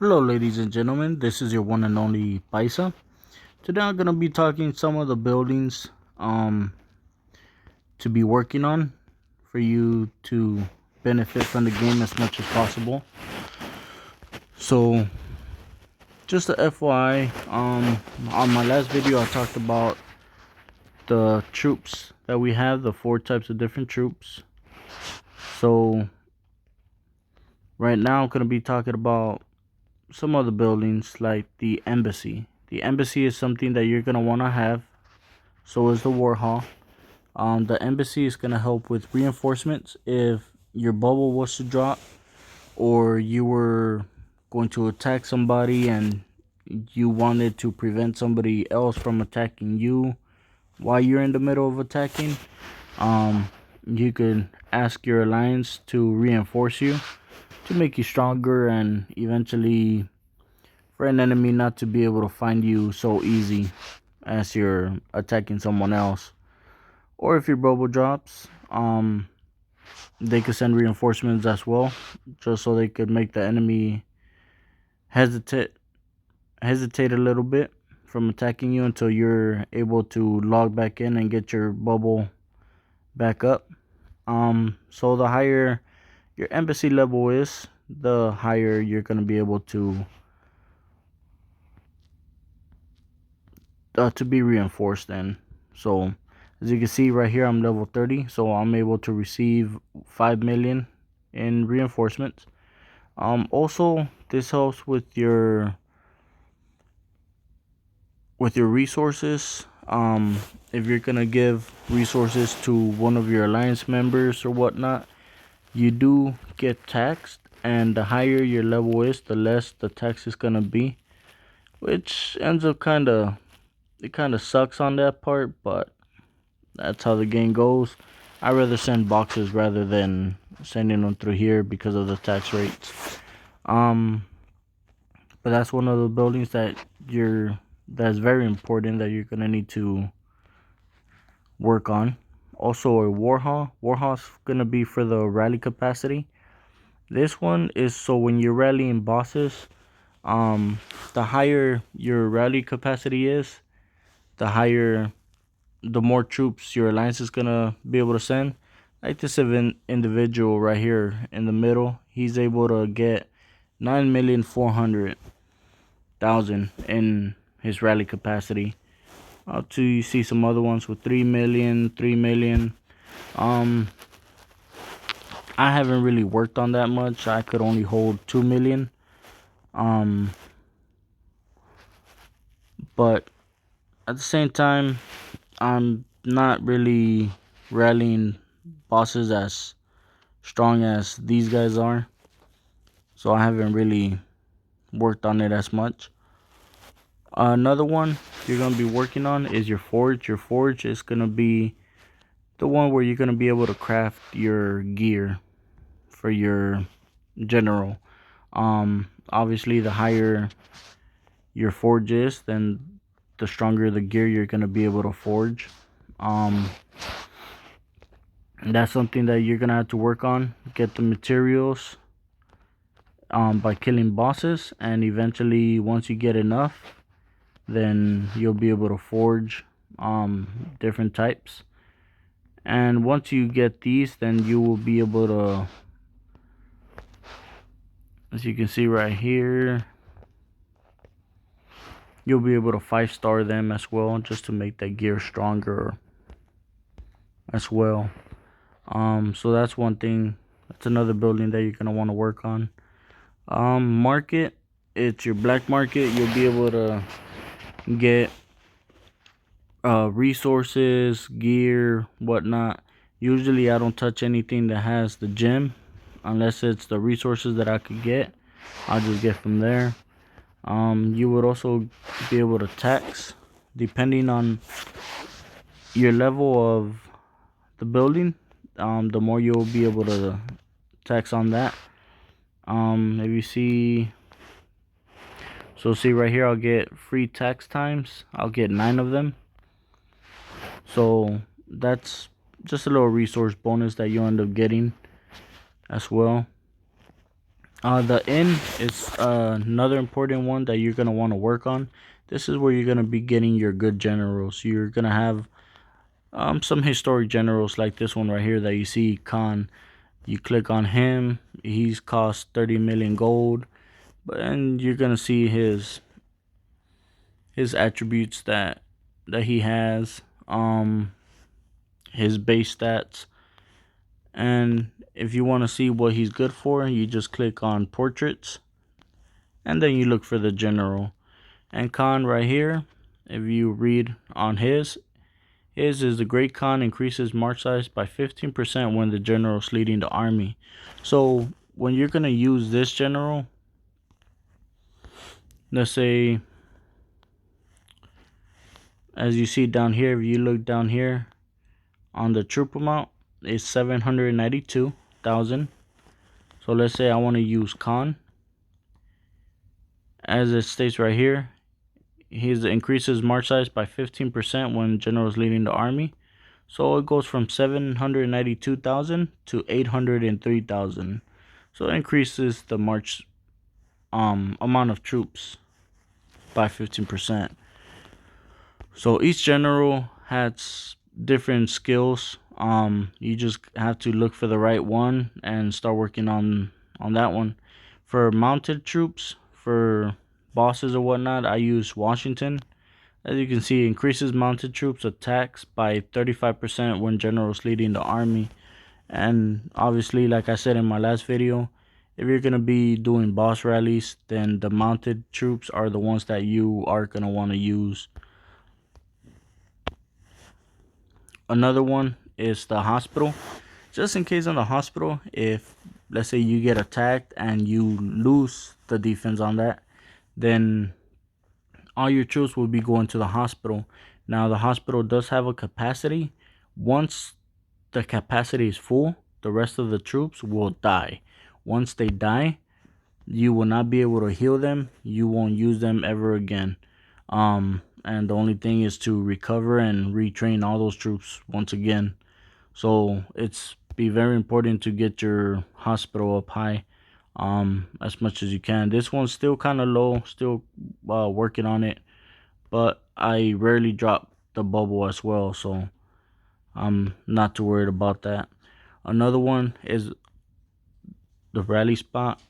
Hello ladies and gentlemen, this is your one and only Paisa. Today I'm going to be talking some of the buildings to be working on for you to benefit from the game as much as possible. So just a FYI, on my last video I talked about the troops that we have, the 4 types of different troops. So right now I'm going to be talking about some other buildings like the embassy. The embassy is something that you're going to want to have. So is the war hall. The embassy is going to help with reinforcements if your bubble was to drop, or you were going to attack somebody and you wanted to prevent somebody else from attacking you while you're in the middle of attacking. You could ask your alliance to reinforce you to make you stronger, and eventually for an enemy not to be able to find you so easy as you're attacking someone else. Or if your bubble drops, they could send reinforcements as well, just so they could make the enemy hesitate a little bit from attacking you until you're able to log back in and get your bubble back up. So the higher your embassy level is, the higher you're going to be able to be reinforced in. So as you can see right here, I'm level 30, so I'm able to receive 5 million in reinforcements. Also, this helps with your resources. If you're gonna give resources to one of your alliance members or whatnot, you do get taxed, and the higher your level is, the less the tax is gonna be, which ends up kind of sucks on that part, but that's how the game goes. I rather send boxes rather than sending them through here because of the tax rates. But that's one of the buildings that's very important that you're gonna need to work on. Also, a war hall. War hall's gonna be for the rally capacity. This one is so when you're rallying bosses, the higher your rally capacity is, the more troops your alliance is gonna be able to send. Like this individual right here in the middle, he's able to get 9,400,000 in his rally capacity. Up to you see some other ones with 3 million, 3 million. I haven't really worked on that much. I could only hold 2 million. But at the same time, I'm not really rallying bosses as strong as these guys are, so I haven't really worked on it as much. Another one you're going to be working on is your forge. Your forge is going to be the one where you're going to be able to craft your gear for your general. Obviously the higher your forge is, then the stronger the gear you're going to be able to forge. That's something that you're going to have to work on. Get the materials by killing bosses, and eventually once you get enough, then you'll be able to forge different types. And once you get these, then you will be able to, as you can see right here, you'll be able to 5-star them as well, just to make that gear stronger as well. So that's one thing. That's another building that you're going to want to work on. Market, it's your black market. You'll be able to get resources, gear, whatnot. Usually I don't touch anything that has the gem unless it's the resources that I could get. I'll just get from there. You would also be able to tax depending on your level of the building. The more you'll be able to tax on that. If you see, so see right here, I'll get free tax times. I'll get 9 of them. So that's just a little resource bonus that you end up getting as well. The N is another important one that you're going to want to work on. This is where you're going to be getting your good generals. You're going to have some historic generals like this one right here that you see, Khan. You click on him, he's cost 30 million gold, and you're going to see his attributes that he has, his base stats. And if you want to see what he's good for, you just click on portraits and then you look for the general. And Khan right here, if you read on his is the Great Khan increases march size by 15% when the general is leading the army. So when you're gonna use this general, let's say, as you see down here, if you look down here on the troop amount, it's 792,000. So let's say I want to use Khan. As it states right here, he increases march size by 15% when general is leading the army. So it goes from 792,000 to 803,000. So it increases the march amount of troops by 15%. So each general has different skills. You just have to look for the right one and start working on that one. For mounted troops, for bosses or whatnot, I use Washington. As you can see, increases mounted troops attacks by 35% when generals leading the army. And obviously, like I said in my last video, if you're going to be doing boss rallies, then the mounted troops are the ones that you are going to want to use. Another one is the hospital. Just in case on the hospital, if let's say you get attacked and you lose the defense on that, then all your troops will be going to the hospital. Now the hospital does have a capacity. Once the capacity is full, the rest of the troops will die. Once they die, you will not be able to heal them. You won't use them ever again. And the only thing is to recover and retrain all those troops once again. So it's be very important to get your hospital up high as much as you can. This one's still kind of low, still working on it, but I rarely drop the bubble as well, so I'm not too worried about that. Another one is the rally spot.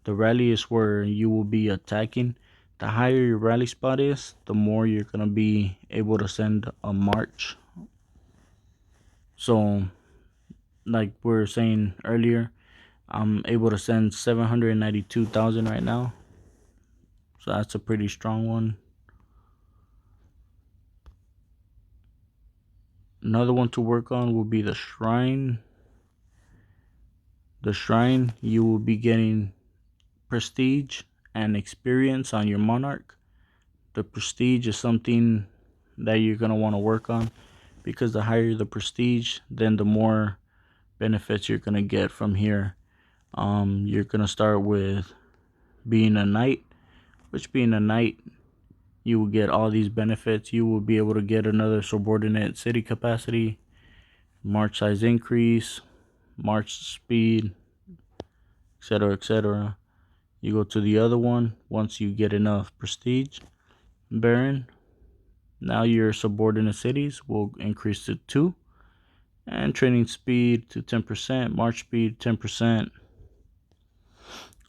The rally is where you will be attacking. The higher your rally spot is, the more you're going to be able to send a march. So, like we were saying earlier, I'm able to send 792,000 right now. So that's a pretty strong one. Another one to work on will be the shrine. The shrine, you will be getting prestige and experience on your monarch. The prestige is something that you're going to want to work on, because the higher the prestige, then the more benefits you're going to get from here. You're going to start with being a knight, which being a knight, you will get all these benefits. You will be able to get another subordinate city capacity, march size increase, march speed, etc., etc. You go to the other one. Once you get enough prestige, Baron, now your subordinate cities will increase to 2, and training speed to 10%, march speed 10%.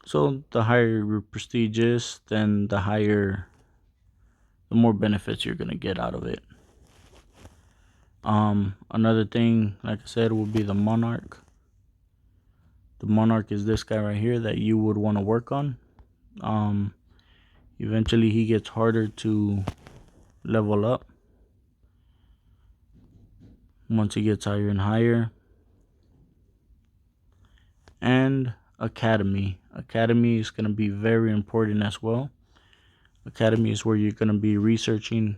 So the higher your prestige is, then the more benefits you're gonna get out of it. Another thing, like I said, will be the monarch. The monarch is this guy right here that you would want to work on. Eventually he gets harder to level up once he gets higher and higher. And academy is going to be very important as well. Academy is where you're going to be researching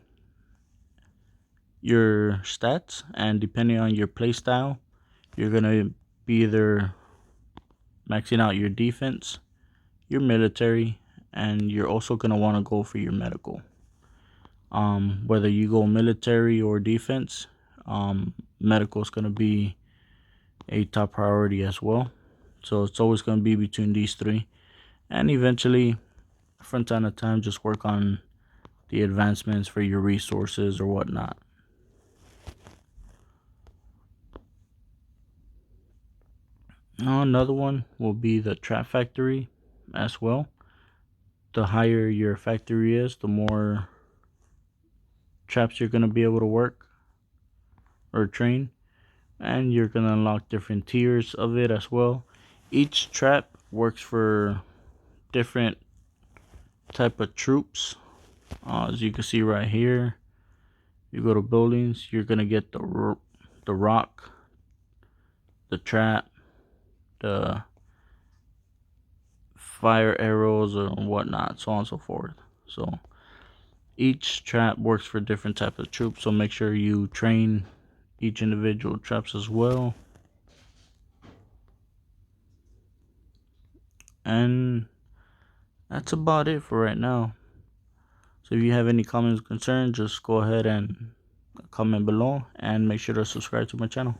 your stats, and depending on your playstyle, you're going to be either maxing out your defense, your military, and you're also going to want to go for your medical. Whether you go military or defense, medical is going to be a top priority as well. So it's always going to be between these three. and eventually from time to time just work on the advancements for your resources or whatnot. Now another one will be the trap factory as well. The higher your factory is, the more traps you're going to be able to work or train, and you're going to unlock different tiers of it as well. Each trap works for different type of troops. As you can see right here, you go to buildings, you're going to get the rock, the trap, the fire arrows or whatnot, so on and so forth. So each trap works for different types of troops, so make sure you train each individual traps as well. And that's about it for right now. So if you have any comments or concerns, just go ahead and comment below, and make sure to subscribe to my channel.